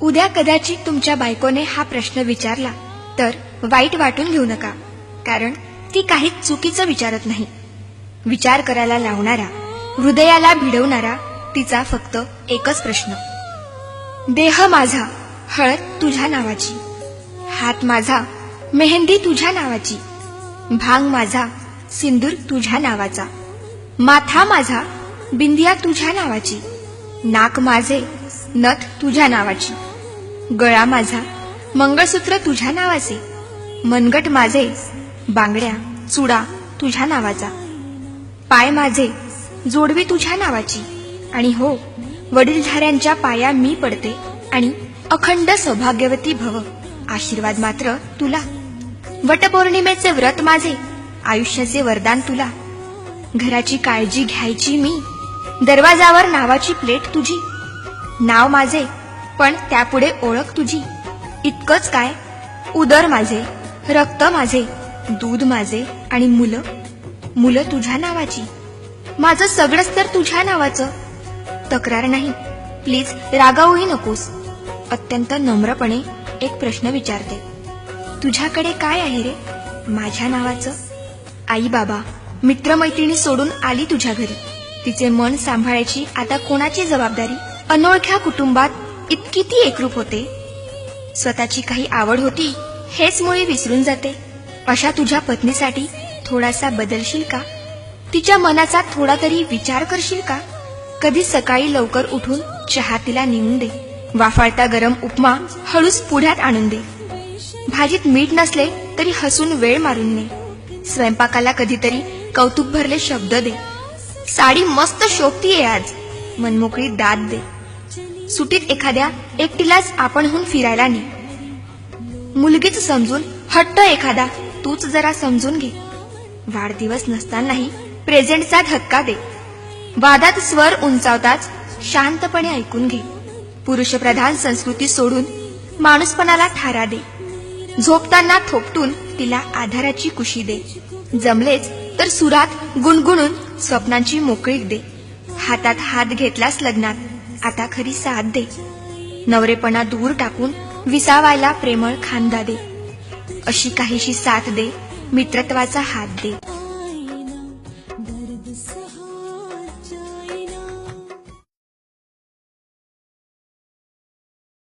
उद्या कदाचित तुमच्या बायकोने हा प्रश्न विचारला तर वाईट वाटून घेऊ नका, कारण ती काहीच चुकीचं विचारत नाही. विचार करायला लावणारा, हृदयाला भिडवणारा तिचा फक्त एकच प्रश्न. देह माझा हळद तुझ्या नावाची, हात माझा मेहंदी तुझ्या नावाची, भांग माझा सिंदूर तुझ्या नावाचा, माथा माझा बिंदिया तुझ्या नावाची, नाक माझे नथ तुझ्या नावाची, गळा माझा मंगळसूत्र तुझ्या नावाचे, मनगट माझे बांगड्या चुडा तुझ्या नावाचा, पाय माझे जोडवी तुझ्या नावाची, आणि हो, वडीलधाऱ्यांच्या पाया मी पडते आणि अखंड सौभाग्यवती भव आशीर्वाद मात्र तुला. वटपौर्णिमेचे व्रत माझे, आयुष्याचे वरदान तुला. घराची काळजी घ्यायची मी, दरवाजावर नावाची प्लेट तुझी. नाव माझे पण त्यापुढे ओळख तुझी. इतकंच काय, उदर माझे, रक्त माझे, दूध माझे आणि मुलं तुझ्या नावाची. माझं सगळंच तर तुझ्या नावाचं. तक्रार नाही, प्लीज रागावूही नकोस. अत्यंत नम्रपणे एक प्रश्न विचारते. तुझ्याकडे काय आहे रे माझ्या नावाचं? आई बाबा मित्रमैत्रिणी सोडून आली तुझ्या घरी. तिचे मन सांभाळायची आता कोणाची जबाबदारी? अनोळख्या कुटुंबात इतकी ती एकरूप होते. स्वतःची काही आवड होती हेच मुळी विसरून जाते. अशा तुझ्या पत्नीसाठी थोडासा बदलशील का? तिच्या मनाचा थोडा तरी विचार करशील का? कधी सकाळी लवकर उठून चहा तिला नेऊन दे. वाफाळता गरम उपमा हळूच पुढ्यात आणून दे. भाजीत मीठ नसले तरी हसून वेळ मारून ने. स्वयंपाकाला कधीतरी कौतुक भरले शब्द दे. साडी मस्त शोभतीये आज, मनमोकळी दाद दे. सुटीत एखाद्या एकटीलाच आपणहून फिरायला ने. मुलगीच समजून हट्ट एखादा तूच जरा समजून घे. वाढदिवस नसतानाही प्रेझेंटचा धक्का दे. वादात स्वर उंचावताच शांतपणे ऐकून घे. पुरुषप्रधान संस्कृती सोडून माणूसपणाला थारा दे. झोपताना थोपटून तिला आधाराची कुशी दे. जमलेच तर सुरात गुणगुणून स्वप्नांची मोकळीक दे. हातात हात घेतलास लग्नात, आता खरी साथ दे. नवरेपणा दूर टाकून विसावायला प्रेमळ खांदा दे. अशी काहीशी साथ दे, मित्रत्वाचा हात दे.